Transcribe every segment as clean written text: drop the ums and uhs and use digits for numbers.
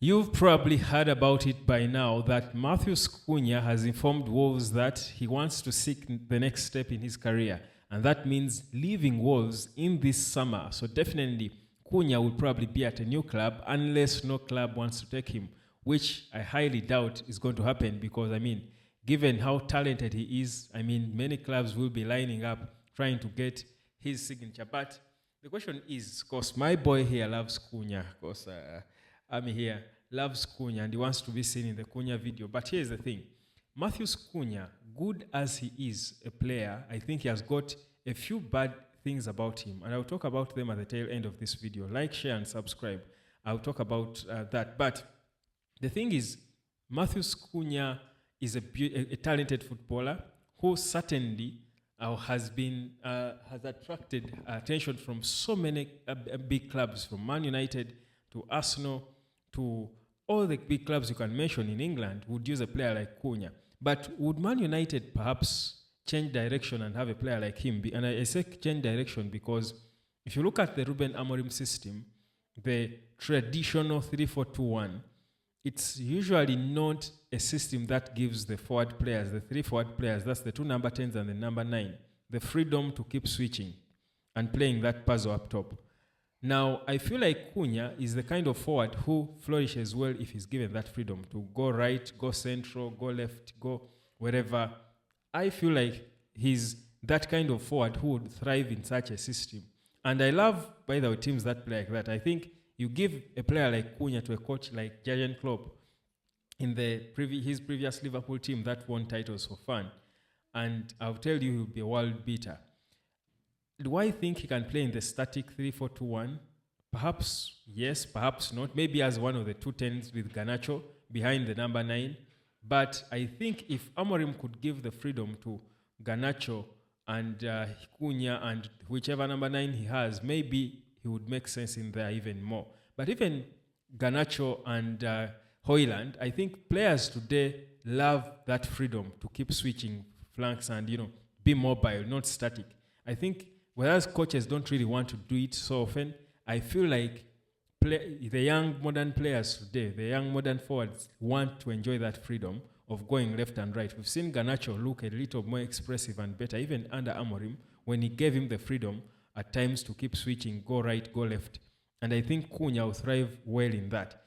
You've probably heard about it by now that Matheus Cunha has informed Wolves that he wants to seek the next step in his career. And that means leaving Wolves in this summer. So definitely Cunha will probably be at a new club unless no club wants to take him, which I highly doubt is going to happen because, given how talented he is, many clubs will be lining up trying to get his signature. But the question is, of course, my boy here loves Cunha. Of course, Ami here loves Cunha and he wants to be seen in the Cunha video. But here's the thing. Matheus Cunha, good as he is a player, I think he has got a few bad things about him. And I'll talk about them at the tail end of this video. Like, share, and subscribe. I'll talk about that. But the thing is, Matheus Cunha is a talented footballer who certainly has attracted attention from so many big clubs, from Man United to Arsenal to all the big clubs you can mention in England would use a player like Cunha. But would Man United perhaps change direction and have a player like him? And I say change direction because if you look at the Ruben Amorim system, the traditional 3-4-2-1, it's usually not a system that gives the forward players, the three forward players, that's the two number 10s and the number 9, the freedom to keep switching and playing that puzzle up top. Now, I feel like Cunha is the kind of forward who flourishes well if he's given that freedom to go right, go central, go left, go wherever. I feel like he's that kind of forward who would thrive in such a system. And I love, by the way, teams that play like that. I think you give a player like Cunha to a coach like Jurgen Klopp in his previous Liverpool team that won titles for fun, and I'll tell you he'll be a world beater. Do I think he can play in the static 3-4-2-1? Perhaps yes, perhaps not. Maybe as one of the 2 10s with Garnacho behind the number 9. But I think if Amorim could give the freedom to Garnacho and Cunha and whichever number 9 he has, maybe he would make sense in there even more. But even Garnacho and Højlund, I think players today love that freedom to keep switching flanks and, be mobile, not static. I think whereas coaches don't really want to do it so often, I feel like the young modern players today, the young modern forwards want to enjoy that freedom of going left and right. We've seen Garnacho look a little more expressive and better, even under Amorim, when he gave him the freedom at times to keep switching, go right, go left. And I think Cunha will thrive well in that.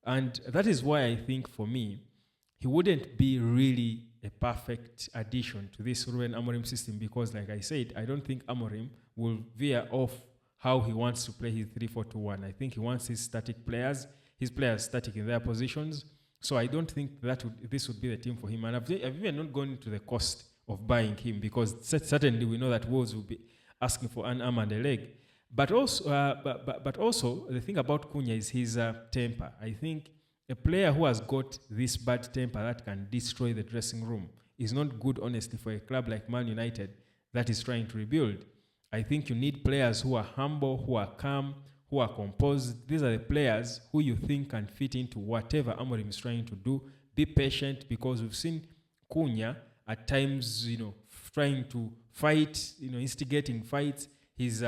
And that is why I think, for me, he wouldn't be really a perfect addition to this Ruben Amorim system because, like I said, I don't think Amorim will veer off how he wants to play his 3-4-2-1. I think he wants his players static in their positions. So I don't think this would be the team for him. And I've even not gone into the cost of buying him because certainly we know that Wolves will be asking for an arm and a leg. But also the thing about Cunha is his temper. I think a player who has got this bad temper that can destroy the dressing room is not good, honestly, for a club like Man United that is trying to rebuild. I think you need players who are humble, who are calm, who are composed. These are the players who you think can fit into whatever Amorim is trying to do. Be patient, because we've seen Cunha at times, trying to fight, instigating fights. He's,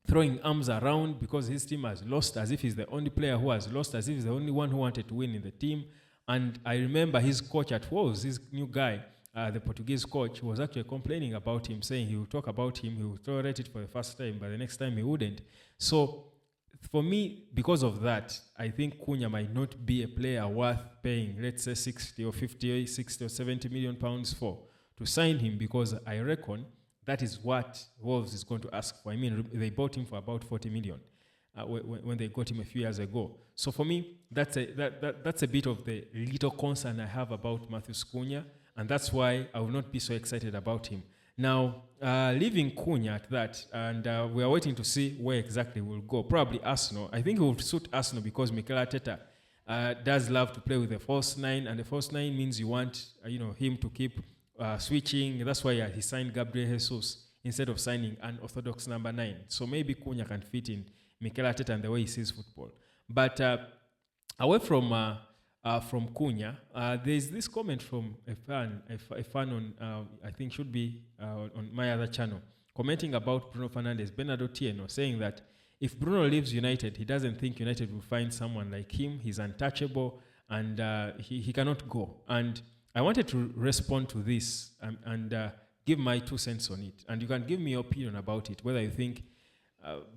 throwing arms around because his team has lost, as if he's the only player who has lost, as if he's the only one who wanted to win in the team. And I remember his coach at Wolves, his new guy, the Portuguese coach, was actually complaining about him, saying he will talk about him, he will tolerate it for the first time, but the next time he wouldn't. So for me, because of that, I think Cunha might not be a player worth paying, let's say 60 or 50, 60 or 70 million pounds for, to sign him, because I reckon that is what Wolves is going to ask for. They bought him for about 40 million when they got him a few years ago. So for me, that's a bit of the little concern I have about Matheus Cunha, and that's why I will not be so excited about him. Now, leaving Cunha at that, and we are waiting to see where exactly we'll go. Probably Arsenal. I think it will suit Arsenal because Mikel Arteta does love to play with a false 9, and the false 9 means you want him to keep switching. That's why he signed Gabriel Jesus instead of signing an orthodox number 9. So maybe Cunha can fit in Mikel Arteta and the way he sees football. But away from Cunha, there's this comment from a fan on, I think should be on my other channel, commenting about Bruno Fernandes, Bernardo Tieno, saying that If Bruno leaves United, he doesn't think United will find someone like him. He's untouchable, and he cannot go. And I wanted to respond to this and give my 2 cents on it. And you can give me your opinion about it, whether you think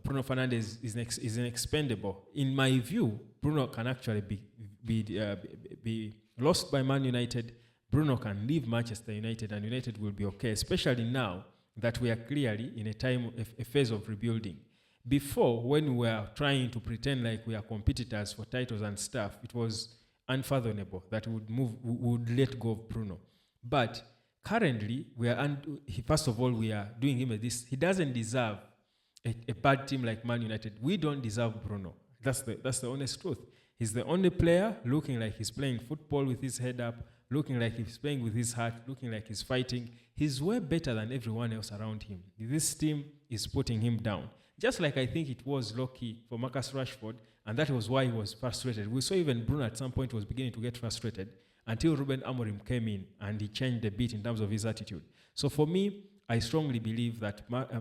Bruno Fernandes is inexpendable. In my view, Bruno can actually be lost by Man United. Bruno can leave Manchester United, and United will be okay, especially now that we are clearly in a phase of rebuilding. Before, when we were trying to pretend like we are competitors for titles and stuff, it was unfathomable that we would let go of Bruno. But currently, first of all, we are doing him this. He doesn't deserve a bad team like Man United. We don't deserve Bruno. That's the honest truth. He's the only player looking like he's playing football with his head up, looking like he's playing with his heart, looking like he's fighting. He's way better than everyone else around him. This team is putting him down. Just like I think it was low-key for Marcus Rashford, and that was why he was frustrated. We saw even Bruno at some point was beginning to get frustrated until Ruben Amorim came in and he changed a bit in terms of his attitude. So for me, I strongly believe that Bruno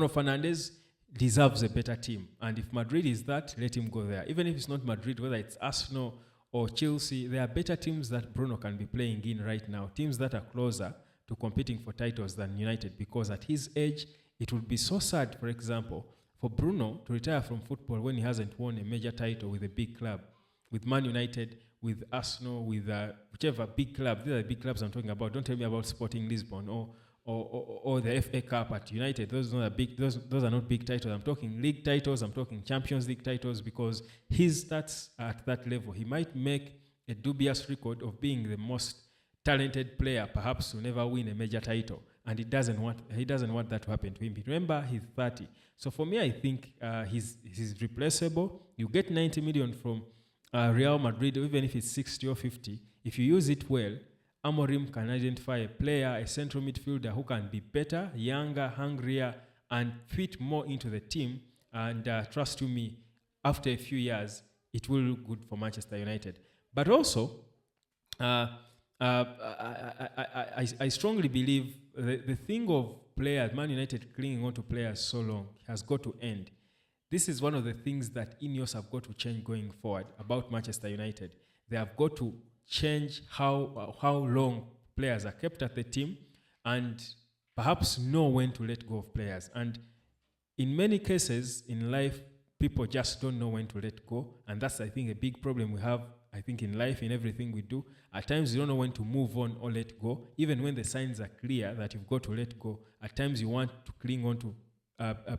Fernandes deserves a better team. And if Madrid is that, let him go there. Even if it's not Madrid, whether it's Arsenal or Chelsea, there are better teams that Bruno can be playing in right now, teams that are closer to competing for titles than United, because at his age, it would be so sad, for example, for Bruno to retire from football when he hasn't won a major title with a big club, with Man United, with Arsenal, with whichever big club. These are the big clubs I'm talking about. Don't tell me about Sporting Lisbon or the FA Cup at United. Those are not big titles. I'm talking league titles. I'm talking Champions League titles, because his stats are at that level. He might make a dubious record of being the most talented player, perhaps to never win a major title, and he doesn't want that to happen to him. Remember, he's 30. So for me, I think he's replaceable. You get 90 million from Real Madrid, even if it's 60 or 50. If you use it well, Amorim can identify a player, a central midfielder who can be better, younger, hungrier, and fit more into the team. And trust you me, after a few years, it will look good for Manchester United. But also, I strongly believe the thing of players, Man United clinging on to players so long, has got to end. This is one of the things that Ineos have got to change going forward about Manchester United. They have got to change how long players are kept at the team, and perhaps know when to let go of players. And in many cases in life, people just don't know when to let go, and that's, I think, a big problem we have, I think, in life, in everything we do. At times, you don't know when to move on or let go, even when the signs are clear that you've got to let go. At times, you want to cling on to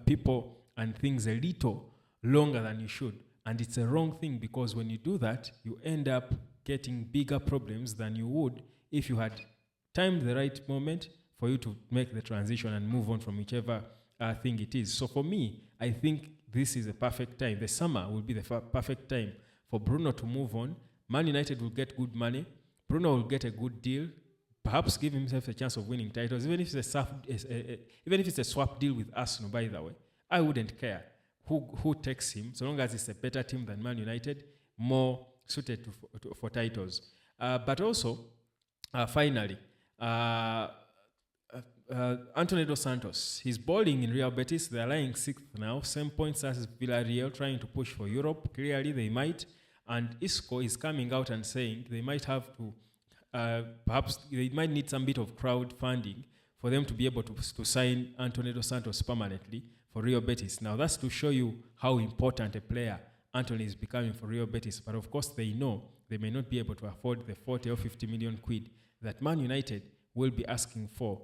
people and things a little longer than you should. And it's a wrong thing, because when you do that, you end up getting bigger problems than you would if you had timed the right moment for you to make the transition and move on from whichever thing it is. So for me, I think this is a perfect time. The summer will be the perfect time for Bruno to move on. Man United will get good money. Bruno will get a good deal. Perhaps give himself a chance of winning titles, even if it's a swap deal with Arsenal, by the way. I wouldn't care who takes him, so long as it's a better team than Man United, more suited for titles. But also, finally, Antony dos Santos. He's bowling in Real Betis. They're lying 6th now, same points as Villarreal, trying to push for Europe. Clearly, they might. And Isco is coming out and saying they might have to, perhaps they might need some bit of crowdfunding for them to be able to sign Antony dos Santos permanently for Real Betis. Now, that's to show you how important a player Antony is becoming for Real Betis. But of course, they know they may not be able to afford the 40 or 50 million quid that Man United will be asking for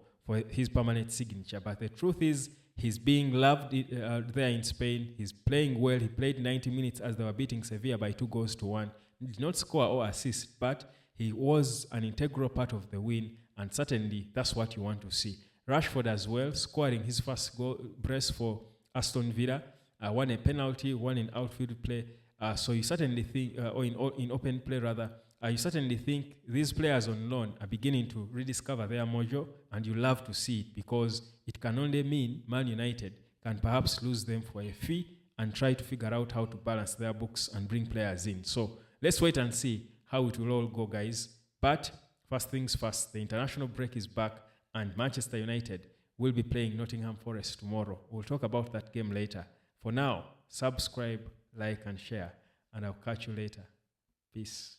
his permanent signature. But the truth is, he's being loved there in Spain. He's playing well. He played 90 minutes as they were beating Sevilla by 2-1. He did not score or assist, but he was an integral part of the win, and certainly that's what you want to see. Rashford as well, scoring his first goal brace for Aston Villa, won a penalty, won in outfield play. So you certainly think, or in open play rather, you certainly think these players on loan are beginning to rediscover their mojo, and you love to see it, because it can only mean Man United can perhaps lose them for a fee and try to figure out how to balance their books and bring players in. So let's wait and see how it will all go, guys. But first things first, the international break is back, and Manchester United will be playing Nottingham Forest tomorrow. We'll talk about that game later. For now, subscribe, like, and share, and I'll catch you later. Peace.